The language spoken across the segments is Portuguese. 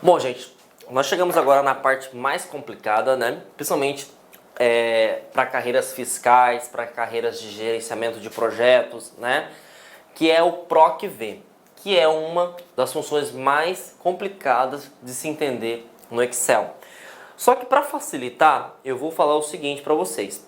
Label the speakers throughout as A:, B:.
A: Bom, gente, nós chegamos agora na parte mais complicada, né? Principalmente para carreiras fiscais, para carreiras de gerenciamento de projetos, né? Que é o PROC-V, que é uma das funções mais complicadas de se entender no Excel. Só que para facilitar, eu vou falar o seguinte para vocês.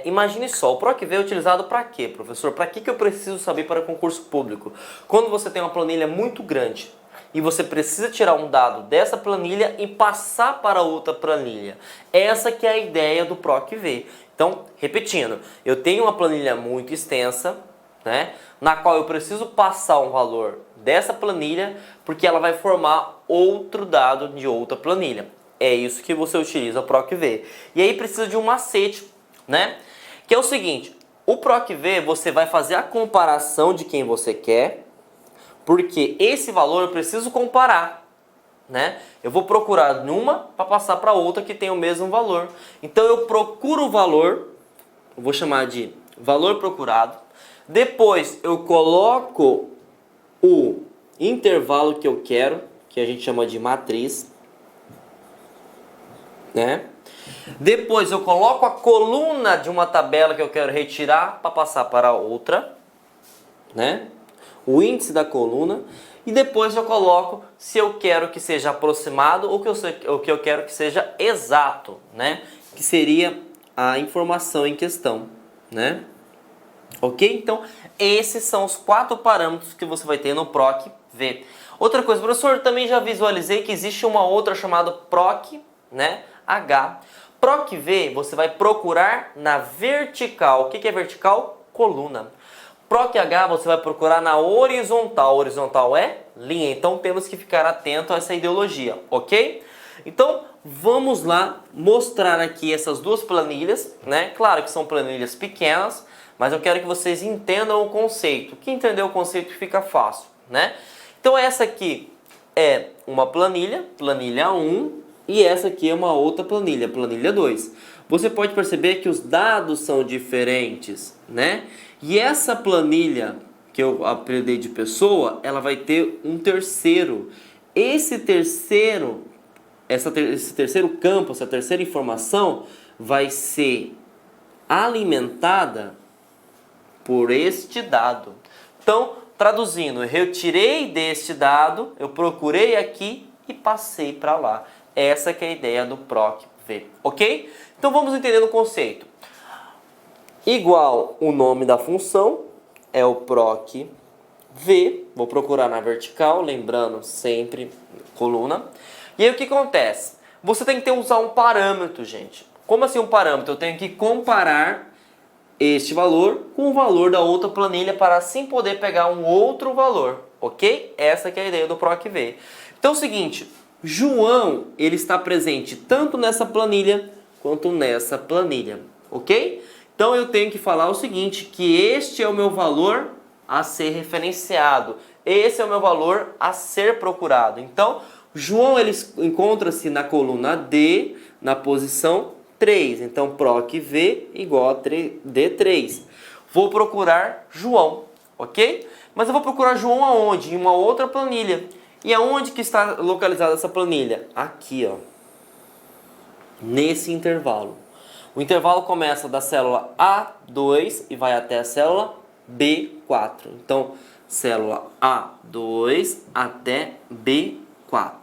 A: Imagine só, o PROC-V é utilizado para quê, professor? Para que eu preciso saber para concurso público? Quando você tem uma planilha muito grande e você precisa tirar um dado dessa planilha e passar para outra planilha. Essa que é a ideia do PROC-V. Então, repetindo, eu tenho uma planilha muito extensa, né, na qual eu preciso passar um valor dessa planilha porque ela vai formar outro dado de outra planilha. É isso que você utiliza o PROC-V. E aí precisa de um macete, né? Que é o seguinte, o PROC-V você vai fazer a comparação de quem você quer, porque esse valor eu preciso comparar, né? Eu vou procurar numa para passar para outra que tem o mesmo valor. Então eu procuro o valor, eu vou chamar de valor procurado. Depois eu coloco o intervalo que eu quero, que a gente chama de matriz, né? Depois eu coloco a coluna de uma tabela que eu quero retirar para passar para outra, né? O índice da coluna. E depois eu coloco se eu quero que seja aproximado ou que eu quero que seja exato, né? Que seria a informação em questão, né? Ok? Então, esses são os 4 parâmetros que você vai ter no PROC-V. Outra coisa, professor, também já visualizei que existe uma outra chamada PROC, né? H. PROC-V você vai procurar na vertical. O que é vertical? Coluna. PROC-H você vai procurar na horizontal. Horizontal é linha. Então temos que ficar atento a essa ideologia, ok? Então vamos lá mostrar aqui essas duas planilhas, né? Claro que são planilhas pequenas, mas eu quero que vocês entendam o conceito. Quem entender o conceito fica fácil, né? Então essa aqui é uma planilha, planilha 1, e essa aqui é uma outra planilha, planilha 2. Você pode perceber que os dados são diferentes, né? E essa planilha que eu apelidei de pessoa, ela vai ter um terceiro. Esse terceiro campo, essa terceira informação vai ser alimentada por este dado. Então, traduzindo, eu tirei deste dado, eu procurei aqui e passei para lá. Essa que é a ideia do PROC-V, ok? Então vamos entender o conceito. Igual o nome da função é o PROC-V, vou procurar na vertical, lembrando sempre coluna. E aí o que acontece? Você tem que usar um parâmetro, gente. Como assim um parâmetro? Eu tenho que comparar este valor com o valor da outra planilha para assim poder pegar um outro valor, ok? Essa que é a ideia do PROC-V. Então é o seguinte, João ele está presente tanto nessa planilha quanto nessa planilha, ok? Então eu tenho que falar o seguinte, que este é o meu valor a ser referenciado, esse é o meu valor a ser procurado. Então João ele encontra-se na coluna D, na posição 3, então PROC-V igual a D3. Vou procurar João, ok? Mas eu vou procurar João aonde? Em uma outra planilha. E aonde que está localizada essa planilha? Aqui, ó. Nesse intervalo. O intervalo começa da célula A2 e vai até a célula B4. Então, célula A2 até B4.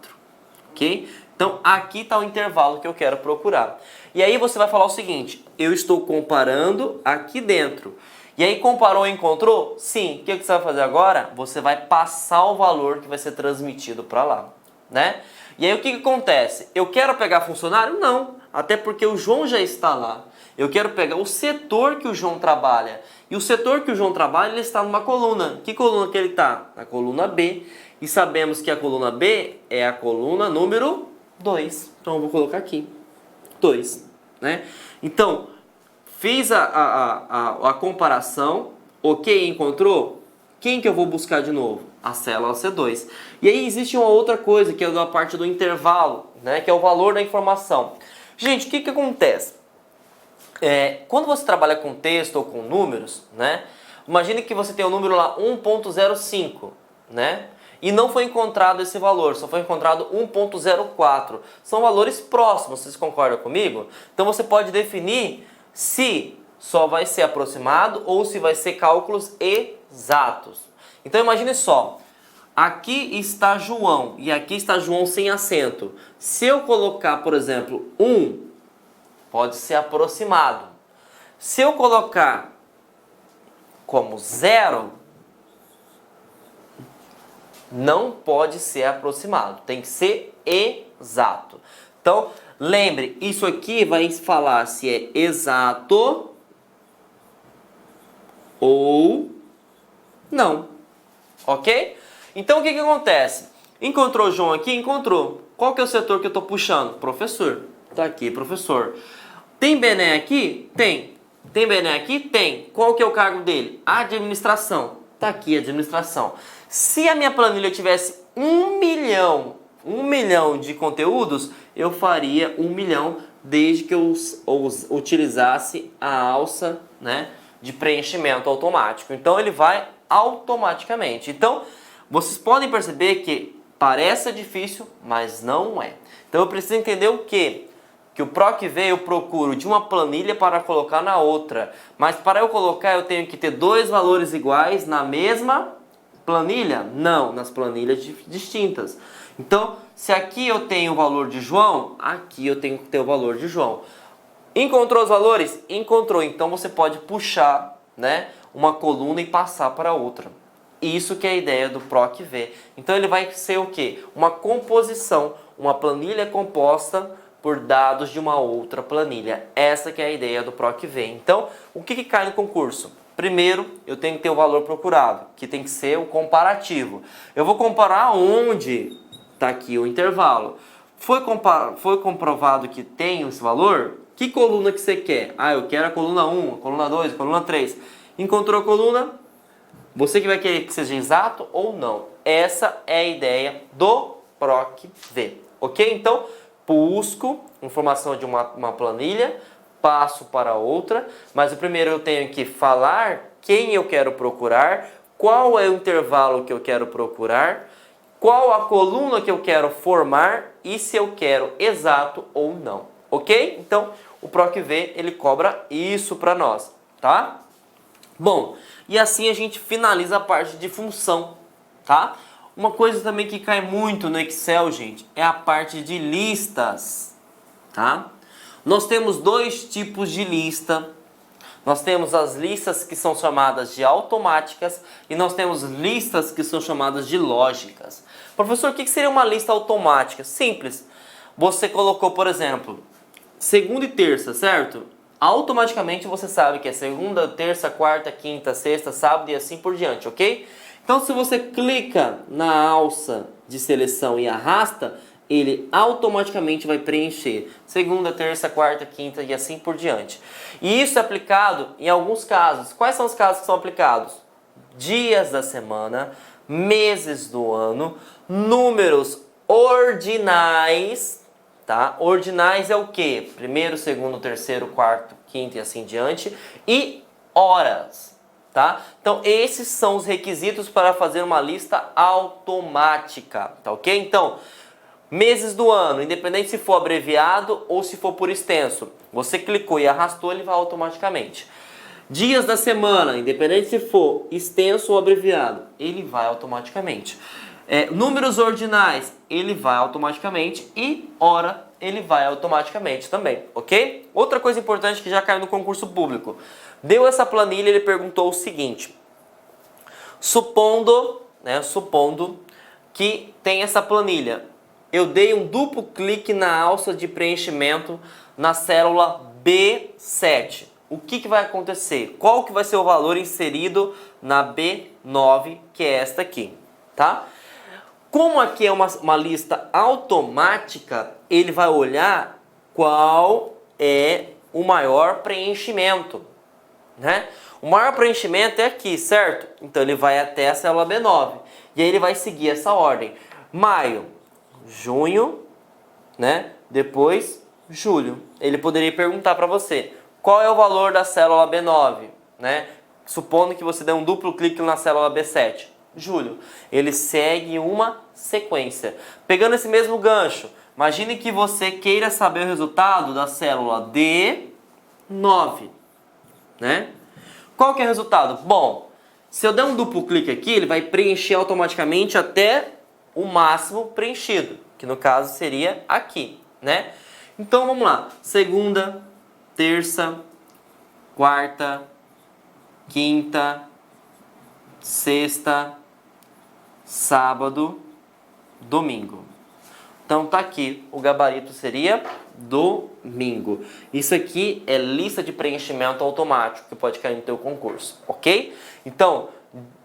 A: Ok? Então, aqui está o intervalo que eu quero procurar. E aí você vai falar o seguinte, eu estou comparando aqui dentro. E aí comparou e encontrou? Sim. O que você vai fazer agora? Você vai passar o valor que vai ser transmitido para lá, né? E aí o que acontece? Eu quero pegar funcionário? Não. Até porque o João já está lá. Eu quero pegar o setor que o João trabalha. E o setor que o João trabalha, ele está numa coluna. Que coluna que ele está? Na coluna B. E sabemos que a coluna B é a coluna número 2. Então eu vou colocar aqui. 2, né? Então, fiz a comparação, ok, encontrou? Quem que eu vou buscar de novo? A célula C2. E aí existe uma outra coisa, que é a parte do intervalo, né? Que é o valor da informação. Gente, o que acontece? Quando você trabalha com texto ou com números, né? Imagine que você tem o número lá 1.05, né? e não foi encontrado esse valor, só foi encontrado 1.04. São valores próximos, vocês concordam comigo? Então você pode definir se só vai ser aproximado ou se vai ser cálculos exatos. Então imagine só, aqui está João e aqui está João sem acento. Se eu colocar, por exemplo, 1, pode ser aproximado. Se eu colocar como 0, não pode ser aproximado, tem que ser exato. Então, lembre, isso aqui vai falar se é exato ou não, ok? Então, o que acontece? Encontrou o João aqui? Encontrou. Qual que é o setor que eu estou puxando? Professor. Tá aqui, professor. Tem Bené aqui? Tem. Tem Bené aqui? Tem. Qual que é o cargo dele? Administração. Tá aqui, administração. Se a minha planilha tivesse 1 milhão de conteúdos, eu faria 1 milhão desde que eu utilizasse a alça, né, de preenchimento automático. Então ele vai automaticamente. Então vocês podem perceber que parece difícil, mas não é. Então eu preciso entender o quê? Que o PROC-V eu procuro de uma planilha para colocar na outra. Mas para eu colocar eu tenho que ter 2 valores iguais na mesma planilha? Não, nas planilhas distintas. Então, se aqui eu tenho o valor de João, aqui eu tenho que ter o valor de João. Encontrou os valores? Encontrou. Então você pode puxar, né, uma coluna e passar para outra. Isso que é a ideia do PROC-V. Então ele vai ser o quê? Uma composição, uma planilha composta por dados de uma outra planilha. Essa que é a ideia do PROC-V. Então, o que cai no concurso? Primeiro, eu tenho que ter o valor procurado, que tem que ser o comparativo. Eu vou comparar onde está aqui o intervalo. Foi comprovado que tem esse valor? Que coluna que você quer? Ah, eu quero a coluna 1, a coluna 2, a coluna 3. Encontrou a coluna? Você que vai querer que seja exato ou não. Essa é a ideia do PROC-V. Ok? Então, busco informação de uma planilha, passo para outra, mas o primeiro eu tenho que falar quem eu quero procurar, qual é o intervalo que eu quero procurar, qual a coluna que eu quero formar e se eu quero exato ou não, ok? Então, o PROC-V, ele cobra isso para nós, tá? Bom, e assim a gente finaliza a parte de função, tá? Uma coisa também que cai muito no Excel, gente, é a parte de listas, tá? Nós temos 2 tipos de lista. Nós temos as listas que são chamadas de automáticas e nós temos listas que são chamadas de lógicas. Professor, o que seria uma lista automática? Simples. Você colocou, por exemplo, segunda e terça, certo? Automaticamente você sabe que é segunda, terça, quarta, quinta, sexta, sábado e assim por diante, ok? Então, se você clica na alça de seleção e arrasta, ele automaticamente vai preencher segunda, terça, quarta, quinta e assim por diante. E isso é aplicado em alguns casos. Quais são os casos que são aplicados? Dias da semana, meses do ano, números ordinais, tá? Ordinais é o quê? Primeiro, segundo, terceiro, quarto, quinto e assim diante. E horas. Tá? Então, esses são os requisitos para fazer uma lista automática, tá ok? Então, meses do ano, independente se for abreviado ou se for por extenso, você clicou e arrastou, ele vai automaticamente. Dias da semana, independente se for extenso ou abreviado, ele vai automaticamente. Números ordinais, ele vai automaticamente e hora, ele vai automaticamente também, ok? Outra coisa importante que já caiu no concurso público. Deu essa planilha, ele perguntou o seguinte: supondo que tem essa planilha, eu dei um duplo clique na alça de preenchimento na célula B7. O que vai acontecer? Qual que vai ser o valor inserido na B9, que é esta aqui, tá? Como aqui é uma lista automática, ele vai olhar qual é o maior preenchimento, né? O maior preenchimento é aqui, certo? Então ele vai até a célula B9 e aí ele vai seguir essa ordem: maio, junho, né? Depois julho. Ele poderia perguntar para você qual é o valor da célula B9, né? Supondo que você dê um duplo clique na célula B7, julho. Ele segue uma sequência. Pegando esse mesmo gancho, imagine que você queira saber o resultado da célula D9, né? Qual que é o resultado? Bom, se eu der um duplo clique aqui, ele vai preencher automaticamente até o máximo preenchido, que no caso seria aqui, né? Então vamos lá, segunda, terça, quarta, quinta, sexta, sábado, domingo. Então tá aqui, o gabarito seria domingo. Isso aqui é lista de preenchimento automático que pode cair no teu concurso, ok? Então,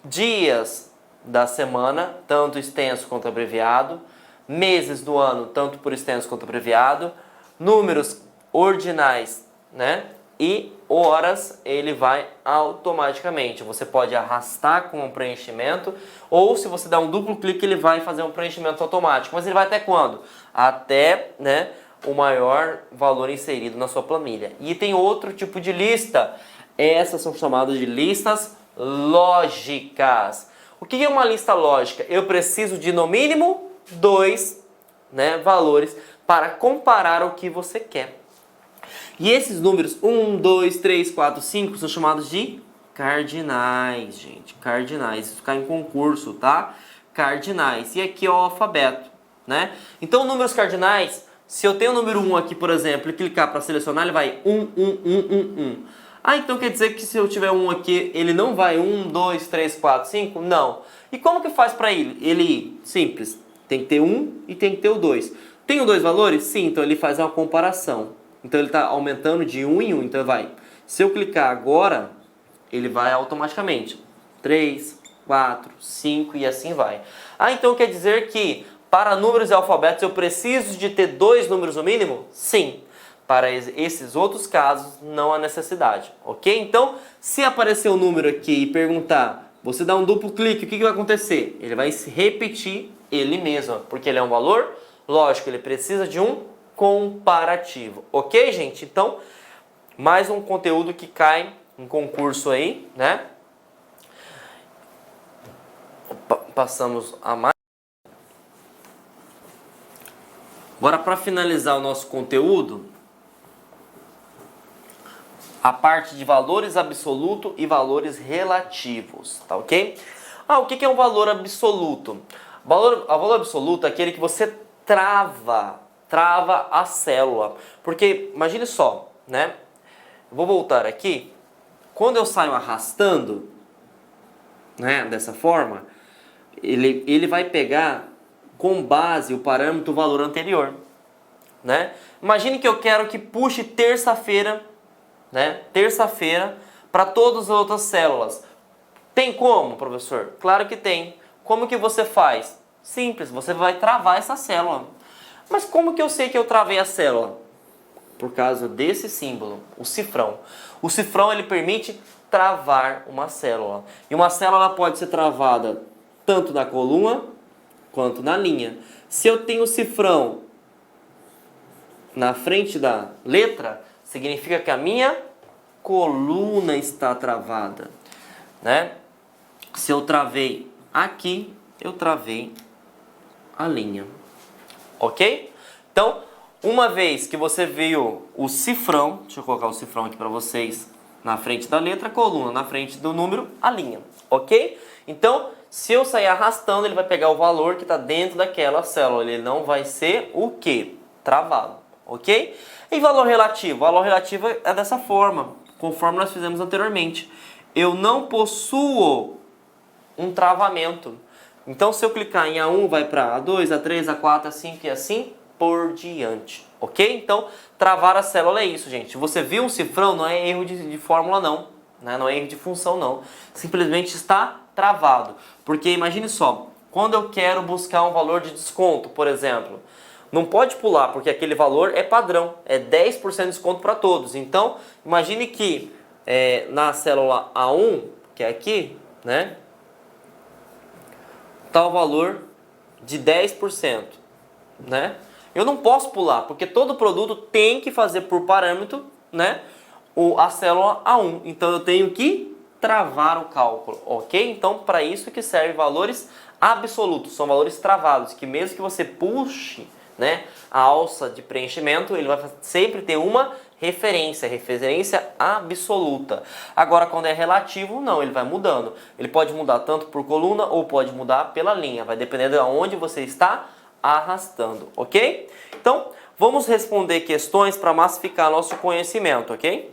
A: dias da semana, tanto extenso quanto abreviado, meses do ano, tanto por extenso quanto abreviado, números ordinais, né? E horas, ele vai automaticamente. Você pode arrastar com o preenchimento, ou se você dar um duplo clique, ele vai fazer um preenchimento automático. Mas ele vai até quando? Até, né, o maior valor inserido na sua planilha. E tem outro tipo de lista. Essas são chamadas de listas lógicas. O que é uma lista lógica? Eu preciso de, no mínimo, 2, né, valores para comparar o que você quer. E esses números 1, 2, 3, 4, 5 são chamados de cardinais, gente. Cardinais. Isso cai em concurso, tá? Cardinais. E aqui é o alfabeto, né? Então, números cardinais, se eu tenho o número 1 aqui, por exemplo, e clicar para selecionar, ele vai 1, 1, 1, 1, 1. Ah, então quer dizer que se eu tiver 1 aqui, ele não vai 1, 2, 3, 4, 5? Não. E como que faz para ele? Ele ir? Simples. Tem que ter 1 e tem que ter o 2. Tem os dois valores? Sim, então ele faz uma comparação. Então ele está aumentando de 1 em 1. Então vai. Se eu clicar agora, ele vai automaticamente. 3, 4, 5 e assim vai. Ah, então quer dizer que para números e alfabetos eu preciso de ter 2 números no mínimo? Sim. Para esses outros casos não há necessidade. Ok? Então, se aparecer o número aqui e perguntar, você dá um duplo clique, o que vai acontecer? Ele vai se repetir ele mesmo, porque ele é um valor lógico, ele precisa de um comparativo, ok, gente? Então, mais um conteúdo que cai em concurso aí, né? Passamos a mais. Agora, para finalizar o nosso conteúdo, a parte de valores absoluto e valores relativos, tá ok? O que é um valor absoluto? O valor absoluto é aquele que você trava a célula. Porque, imagine só, né? Vou voltar aqui. Quando eu saio arrastando, né, dessa forma, ele vai pegar com base o parâmetro, o valor anterior, né? Imagine que eu quero que puxe terça-feira, né? Terça-feira para todas as outras células. Tem como, professor? Claro que tem. Como que você faz? Simples, você vai travar essa célula. Mas como que eu sei que eu travei a célula? Por causa desse símbolo, o cifrão. O cifrão ele permite travar uma célula. E uma célula pode ser travada tanto na coluna quanto na linha. Se eu tenho o cifrão na frente da letra, significa que a minha coluna está travada, né? Se eu travei aqui, eu travei a linha. Ok? Então, uma vez que você viu o cifrão, deixa eu colocar o cifrão aqui para vocês, na frente da letra, coluna, na frente do número, a linha. Ok? Então, se eu sair arrastando, ele vai pegar o valor que está dentro daquela célula. Ele não vai ser o quê? Travado. Ok? E valor relativo? Valor relativo é dessa forma, conforme nós fizemos anteriormente. Eu não possuo um travamento. Então, se eu clicar em A1, vai para A2, A3, A4, A5 e assim por diante. Ok? Então, travar a célula é isso, gente. Você viu um cifrão, não é erro de fórmula, não. Né? Não é erro de função, não. Simplesmente está travado. Porque, imagine só, quando eu quero buscar um valor de desconto, por exemplo, não pode pular, porque aquele valor é padrão. É 10% de desconto para todos. Então, imagine que na célula A1, que é aqui, né? Tá o valor de 10%, né? Eu não posso pular, porque todo produto tem que fazer por parâmetro, né, a célula A1. Então eu tenho que travar o cálculo, ok? Então, para isso que serve valores absolutos, são valores travados, que mesmo que você puxe, né, a alça de preenchimento, ele vai sempre ter uma referência absoluta. Agora, quando é relativo, não, ele vai mudando. Ele pode mudar tanto por coluna ou pode mudar pela linha, vai depender de onde você está arrastando, ok? Então, vamos responder questões para massificar nosso conhecimento, ok?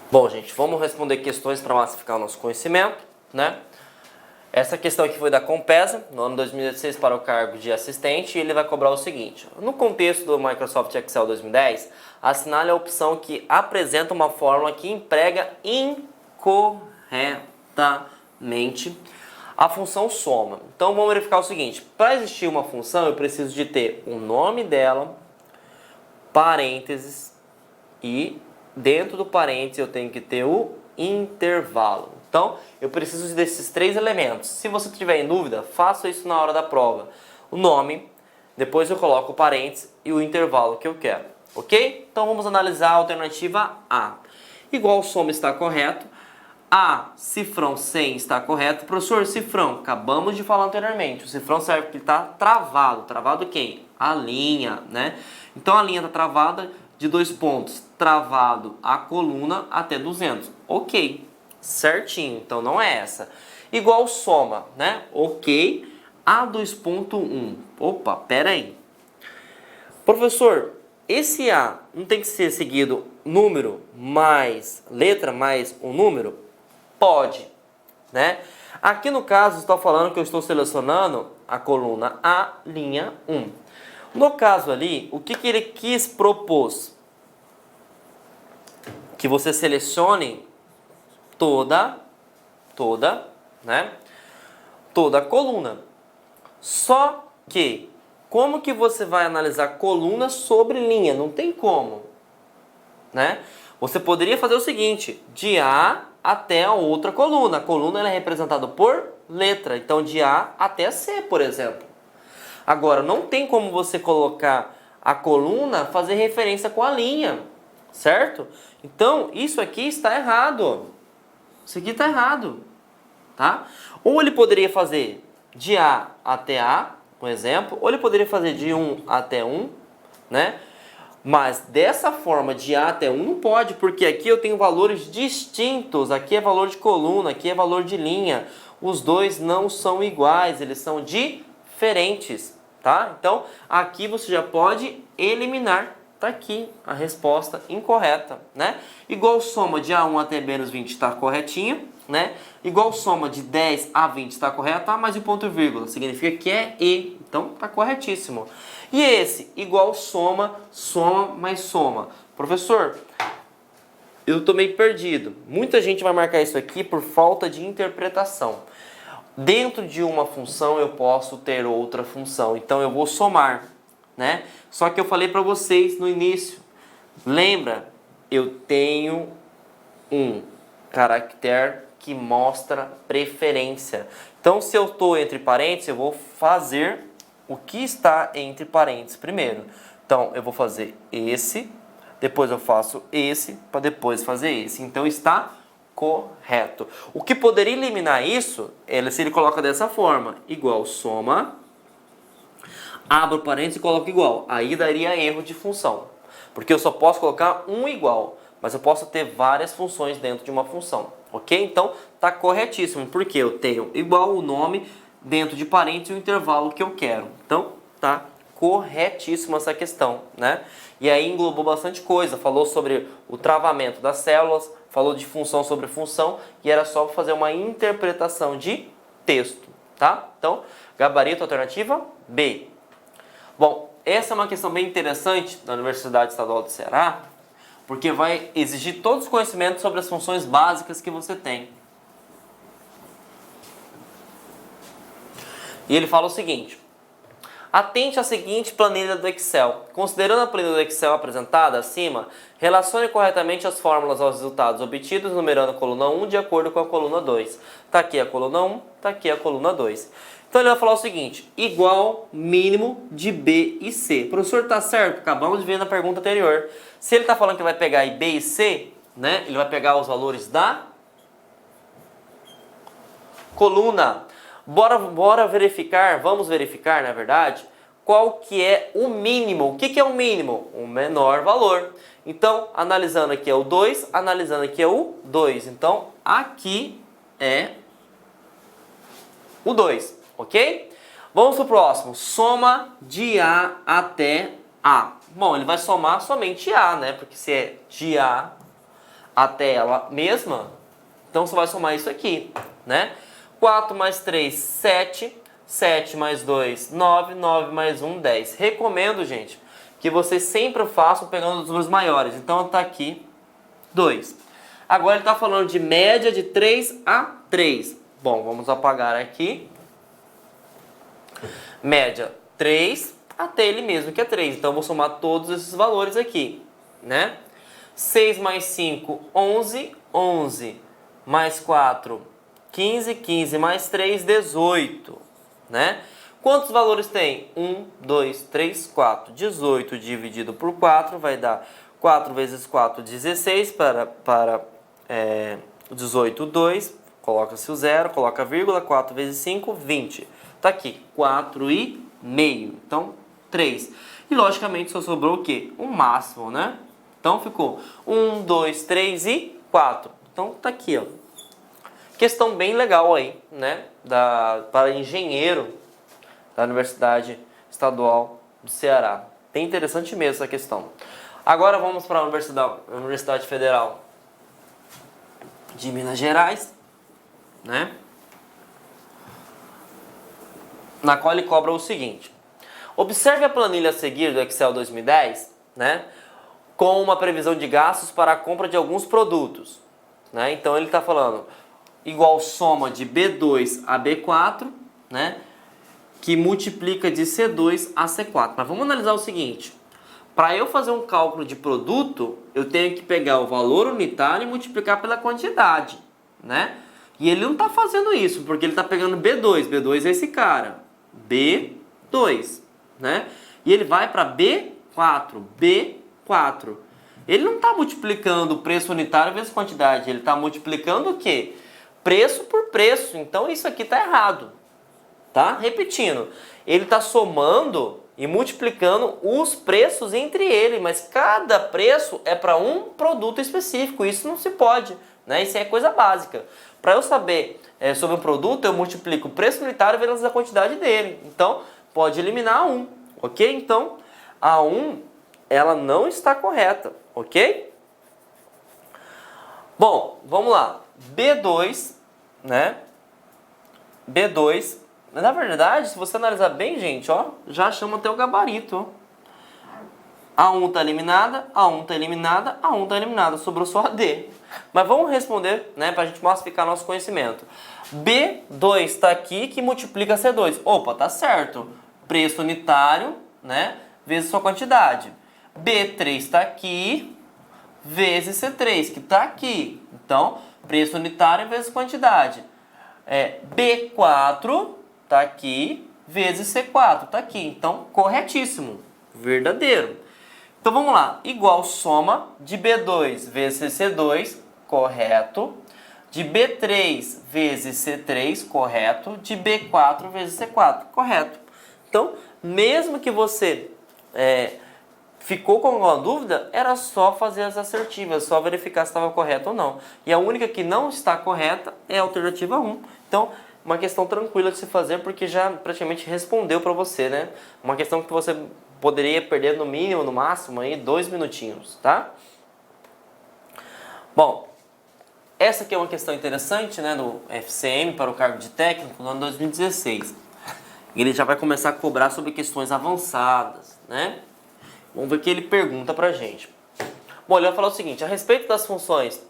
A: Bom, gente, vamos responder questões para massificar o nosso conhecimento, né? Essa questão aqui foi da Compesa, no ano 2016, para o cargo de assistente, e ele vai cobrar o seguinte. No contexto do Microsoft Excel 2010, assinale a opção que apresenta uma fórmula que emprega incorretamente a função soma. Então, vamos verificar o seguinte. Para existir uma função, eu preciso de ter o nome dela, parênteses, e dentro do parênteses eu tenho que ter o intervalo. Então, eu preciso desses três elementos. Se você tiver em dúvida, faça isso na hora da prova. O nome, depois eu coloco o parênteses e o intervalo que eu quero. Ok? Então, vamos analisar a alternativa A. Igual soma está correto. A, cifrão 100 está correto. Professor, cifrão, acabamos de falar anteriormente. O cifrão serve porque está travado. Travado quem? A linha, né? Então, a linha está travada de 2 pontos. Travado a coluna até 200. Ok. Certinho, então não é essa. Igual soma, né? Ok, A 2.1. Opa, pera aí. Professor, esse A não tem que ser seguido número mais letra mais um número? Pode, né? Aqui no caso, estou falando que eu estou selecionando a coluna A, linha 1. No caso ali, o que ele quis propor? Que você selecione toda a coluna. Só que, como que você vai analisar coluna sobre linha? Não tem como, né? Você poderia fazer o seguinte, de A até a outra coluna. A coluna ela é representada por letra, então de A até C, por exemplo. Agora, não tem como você colocar a coluna, fazer referência com a linha, certo? Então, isso aqui está errado. Isso aqui está errado, tá? Ou ele poderia fazer de A até A, por exemplo, ou ele poderia fazer de 1 até 1, né? Mas dessa forma, de A até 1 não pode, porque aqui eu tenho valores distintos. Aqui é valor de coluna, aqui é valor de linha. Os dois não são iguais, eles são diferentes, tá? Então, aqui você já pode eliminar. Tá aqui a resposta incorreta, né? Igual soma de A1 até menos 20 está corretinho, né? Igual soma de 10 a 20 está correto, mas o ponto e vírgula significa que é E, então tá corretíssimo. E esse, igual soma, soma mais soma. Professor, eu tô meio perdido. Muita gente vai marcar isso aqui por falta de interpretação. Dentro de uma função eu posso ter outra função, então eu vou somar, né? Só que eu falei para vocês no início, lembra? Eu tenho um caractere que mostra preferência. Então, se eu estou entre parênteses, eu vou fazer o que está entre parênteses primeiro. Então, eu vou fazer esse, depois eu faço esse, para depois fazer esse. Então, está correto. O que poderia eliminar isso, se ele coloca dessa forma, igual soma, abro parênteses e coloco igual. Aí daria erro de função. Porque eu só posso colocar um igual. Mas eu posso ter várias funções dentro de uma função. Ok? Então, está corretíssimo. Porque eu tenho igual o nome dentro de parênteses e o intervalo que eu quero. Então, está corretíssimo essa questão, né? E aí englobou bastante coisa. Falou sobre o travamento das células. Falou de função sobre função. E era só fazer uma interpretação de texto. Tá? Então, gabarito alternativa B. Bom, essa é uma questão bem interessante da Universidade Estadual do Ceará, porque vai exigir todos os conhecimentos sobre as funções básicas que você tem. E ele fala o seguinte: atente à seguinte planilha do Excel. Considerando a planilha do Excel apresentada acima, relacione corretamente as fórmulas aos resultados obtidos, numerando a coluna 1 de acordo com a coluna 2. Está aqui a coluna 1, está aqui a coluna 2. Então ele vai falar o seguinte: igual mínimo de B e C. Professor, tá certo? Acabamos de ver na pergunta anterior. Se ele está falando que vai pegar B e C, né? Ele vai pegar os valores da coluna. Bora verificar, vamos verificar, na verdade, qual que é o mínimo. O que que é o mínimo? O menor valor. Então, analisando aqui é o 2, analisando aqui é o 2. Então, aqui é o 2, ok? Vamos para o próximo. Soma de A até A. Bom, ele vai somar somente A, né? Porque se é de A até ela mesma, então você vai somar isso aqui, né? 4 mais 3, 7. 7 mais 2, 9. 9 mais 1, 10. Recomendo, gente, que vocês sempre façam pegando os números maiores. Então está aqui 2. Agora ele está falando de média de 3 a 3. Bom, vamos apagar aqui. Média 3 até ele mesmo, que é 3. Então eu vou somar todos esses valores aqui, né? 6 mais 5, 11. 11 mais 4, 15. 15 mais 3, 18. Né? Quantos valores tem? 1, 2, 3, 4. 18 dividido por 4 vai dar 4 vezes 4, 16. Para 18, 2. Coloca-se o zero, coloca a vírgula. 4 vezes 5, 20. Tá aqui, 4,5. Então, 3. E logicamente só sobrou o quê? O máximo, né? Então ficou 1, 2, 3 e 4. Então tá aqui, ó. Questão bem legal aí, né? Para engenheiro da Universidade Estadual do Ceará. Bem interessante mesmo essa questão. Agora vamos para a Universidade Federal de Minas Gerais, né? Na qual ele cobra o seguinte. Observe a planilha a seguir do Excel 2010, né? Com uma previsão de gastos para a compra de alguns produtos, né? Então ele está falando igual soma de B2 a B4, né? Que multiplica de C2 a C4. Mas vamos analisar o seguinte. Para eu fazer um cálculo de produto, eu tenho que pegar o valor unitário e multiplicar pela quantidade, né? E ele não está fazendo isso, porque ele está pegando B2. B2 é esse cara. B2, né? E ele vai para B4. B4. Ele não está multiplicando o preço unitário vezes quantidade. Ele está multiplicando o quê? Preço por preço. Então isso aqui está errado. Tá? Repetindo. Ele está somando e multiplicando os preços entre eles. Mas cada preço é para um produto específico. Isso não se pode. Né? Isso é coisa básica. Para eu saber sobre um produto, eu multiplico o preço unitário vezes a quantidade dele. Então, pode eliminar a 1. Ok? Então, a 1, ela não está correta. Ok? Bom, vamos lá. B2, né? B2, na verdade, se você analisar bem, gente, ó, já chama até o gabarito, ó. A1 está eliminada, A1 está eliminada, A1 está eliminada, sobrou só a D. Mas vamos responder, né, para a gente massificar nosso conhecimento. B2 está aqui, que multiplica C2. Opa, tá certo. Preço unitário, né, vezes sua quantidade. B3 está aqui, vezes C3, que está aqui. Então, preço unitário vezes quantidade. B4 está aqui, vezes C4, está aqui. Então, corretíssimo, verdadeiro. Então, vamos lá. Igual soma de B2 vezes C2, correto. De B3 vezes C3, correto. De B4 vezes C4, correto. Então, mesmo que você ficou com alguma dúvida, era só fazer as assertivas, só verificar se estava correto ou não. E a única que não está correta é a alternativa 1. Então, uma questão tranquila de se fazer, porque já praticamente respondeu para você, né? Uma questão que você poderia perder no mínimo, no máximo, aí 2 minutinhos, tá? Bom, essa aqui é uma questão interessante, né, do FCM para o cargo de técnico no ano 2016. Ele já vai começar a cobrar sobre questões avançadas, né? Vamos ver o que ele pergunta pra gente. Bom, ele vai falar o seguinte: a respeito das funções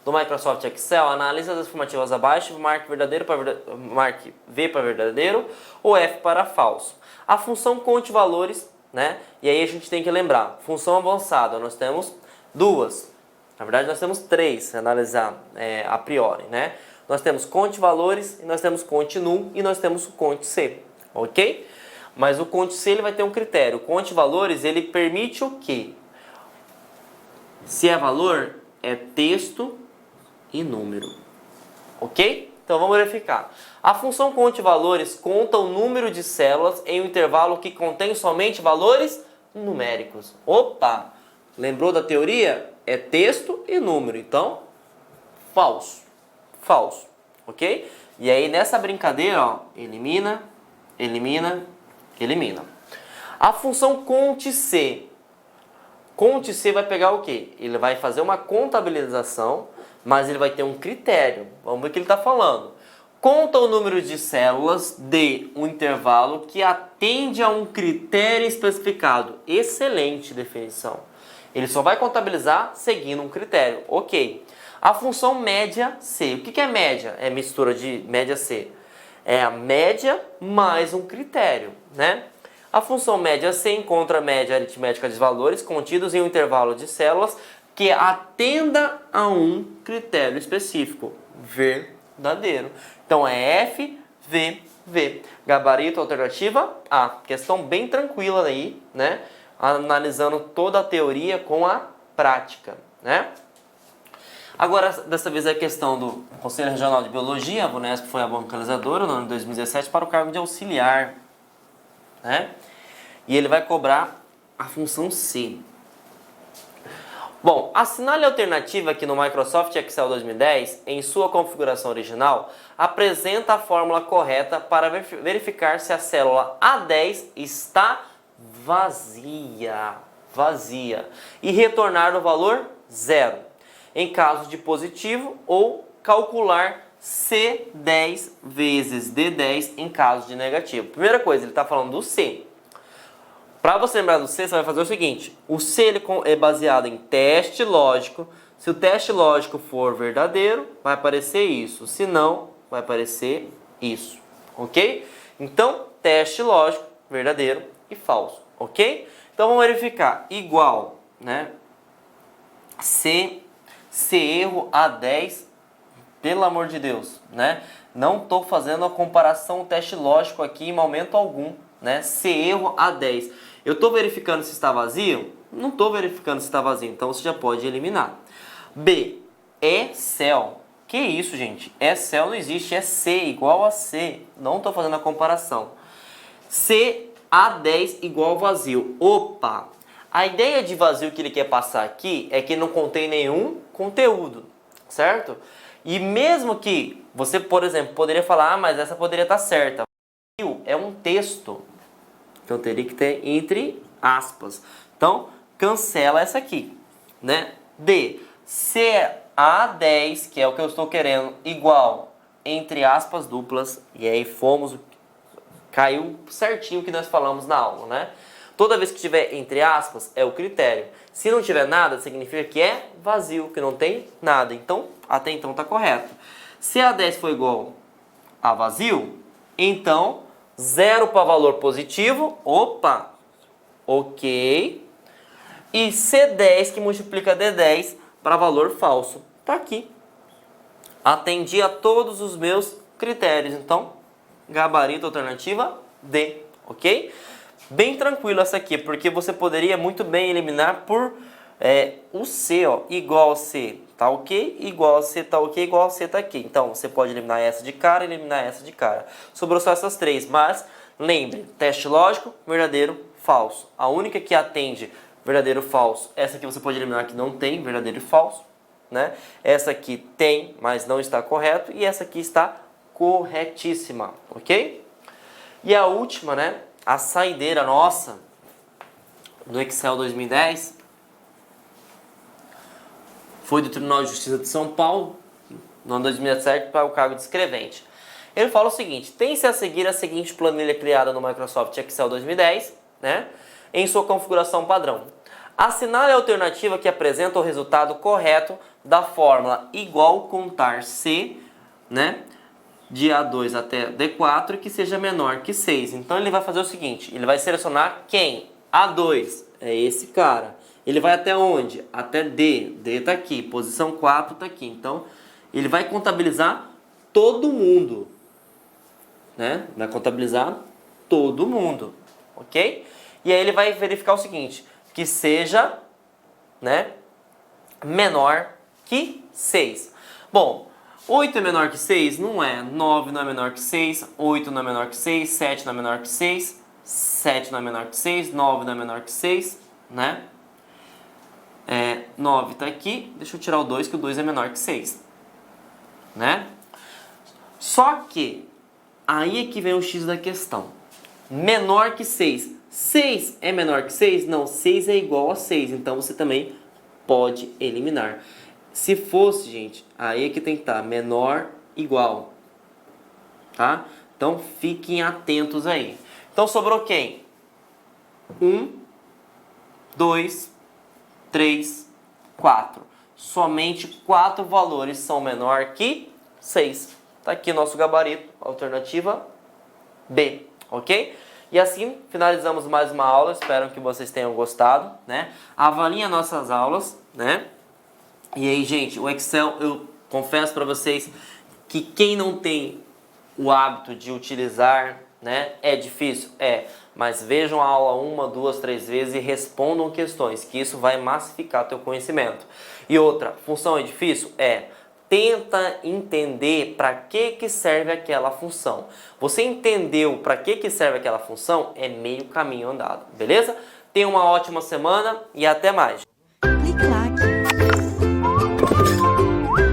A: do Microsoft Excel, analise as afirmativas abaixo, marque V para verdadeiro ou F para falso. A função conte valores, né? E aí a gente tem que lembrar, função avançada, nós temos duas. Na verdade, nós temos três, se analisar a priori, né? Nós temos conte valores, e nós temos conte num, e nós temos o conte C, ok? Mas o conte C ele vai ter um critério. O conte valores, ele permite o quê? Se é valor, é texto e número. Ok? Então vamos verificar. A função conte valores conta o número de células em um intervalo que contém somente valores numéricos. Opa! Lembrou da teoria? É texto e número. Então, falso. Falso. Ok? E aí nessa brincadeira, ó, elimina, elimina, elimina. A função conte-C. Conte-C vai pegar o quê? Ele vai fazer uma contabilização, mas ele vai ter um critério. Vamos ver o que ele está falando. Conta o número de células de um intervalo que atende a um critério especificado. Excelente definição. Ele só vai contabilizar seguindo um critério. Ok. A função média C. O que é média? É mistura de média C. É a média mais um critério, né? A função média C encontra a média aritmética de valores contidos em um intervalo de células que atenda a um critério específico, verdadeiro. Então é F, V, V. Gabarito, alternativa A. Questão bem tranquila aí, né? Analisando toda a teoria com a prática, né? Agora, dessa vez é a questão do Conselho Regional de Biologia. A Vunesp foi a bancalizadora no ano de 2017 para o cargo de auxiliar, né? E ele vai cobrar a função C. Bom, assinale a alternativa que no Microsoft Excel 2010, em sua configuração original, apresenta a fórmula correta para verificar se a célula A10 está vazia, e retornar o valor 0, em caso de positivo, ou calcular C10 vezes D10 em caso de negativo. Primeira coisa, ele está falando do C. Para você lembrar do C, você vai fazer o seguinte. O C ele é baseado em teste lógico. Se o teste lógico for verdadeiro, vai aparecer isso. Se não, vai aparecer isso. Ok? Então, teste lógico, verdadeiro e falso. Ok? Então, vamos verificar. Igual, né? C erro A10, pelo amor de Deus, né? Não estou fazendo a comparação, o teste lógico aqui em momento algum, né? C erro A10. Eu estou verificando se está vazio? Não estou verificando se está vazio, então você já pode eliminar. B, é céu. Que isso, gente? É céu não existe, é C igual a C. Não estou fazendo a comparação. C, A10 igual vazio. Opa! A ideia de vazio que ele quer passar aqui é que não contém nenhum conteúdo, certo? E mesmo que você, por exemplo, poderia falar, mas essa poderia estar certa. Vazio é um texto. Então teria que ter entre aspas. Então cancela essa aqui, né? D, CA10, que é o que eu estou querendo, igual entre aspas duplas. E aí caiu certinho o que nós falamos na aula, né? Toda vez que tiver entre aspas é o critério. Se não tiver nada, significa que é vazio, que não tem nada. Então até então está correto. Se A10 for igual a vazio, então 0 para valor positivo, opa, ok. E C10 que multiplica D10 para valor falso. Tá aqui. Atendi a todos os meus critérios. Então, gabarito alternativa D, ok? Bem tranquilo essa aqui, porque você poderia muito bem eliminar por o C, ó, igual a C, tá ok? Igual a C, tá ok? Igual a C, tá aqui. Então, você pode eliminar essa de cara e eliminar essa de cara. Sobrou só essas três, mas lembre, teste lógico, verdadeiro, falso. A única que atende verdadeiro, falso, essa aqui você pode eliminar que não tem verdadeiro e falso, né? Essa aqui tem, mas não está correto, e essa aqui está corretíssima, ok? E a última, né? A saideira nossa do Excel 2010 foi do Tribunal de Justiça de São Paulo, no ano 2017, para o cargo de escrevente. Ele fala o seguinte: tem-se a seguir a seguinte planilha criada no Microsoft Excel 2010, né, em sua configuração padrão. Assinale a alternativa que apresenta o resultado correto da fórmula igual contar C, né, de A2 até D4 que seja menor que 6. Então ele vai fazer o seguinte, ele vai selecionar quem? A2, é esse cara. Ele vai até onde? Até D. D está aqui, posição 4 está aqui. Então ele vai contabilizar todo mundo, né? Vai contabilizar todo mundo, ok? E aí ele vai verificar o seguinte, que seja, né, menor que 6. Bom, 8 é menor que 6? Não é. 9 não é menor que 6, 8 não é menor que 6, 7 não é menor que 6, 7 não é menor que 6, 9 não é menor que 6, né? 9 tá aqui, deixa eu tirar o 2, que o 2 é menor que 6, né? Só que, aí é que vem o X da questão. Menor que 6. 6 é menor que 6? Não, 6 é igual a 6, então você também pode eliminar. Se fosse, gente, aí é que tem que estar menor, igual, tá? Então, fiquem atentos aí. Então, sobrou quem? 1, 2, 3, 4. Somente 4 valores são menor que 6. Tá aqui nosso gabarito, alternativa B, ok? E assim finalizamos mais uma aula, espero que vocês tenham gostado, né? Avaliem as nossas aulas, né? E aí, gente, o Excel, eu confesso para vocês que quem não tem o hábito de utilizar, né, é difícil? É, mas vejam a aula 1, 2, 3 vezes e respondam questões, que isso vai massificar teu conhecimento. E outra, função é difícil? É. Tenta entender para que serve aquela função. Você entendeu para que serve aquela função? É meio caminho andado, beleza? Tenha uma ótima semana e até mais.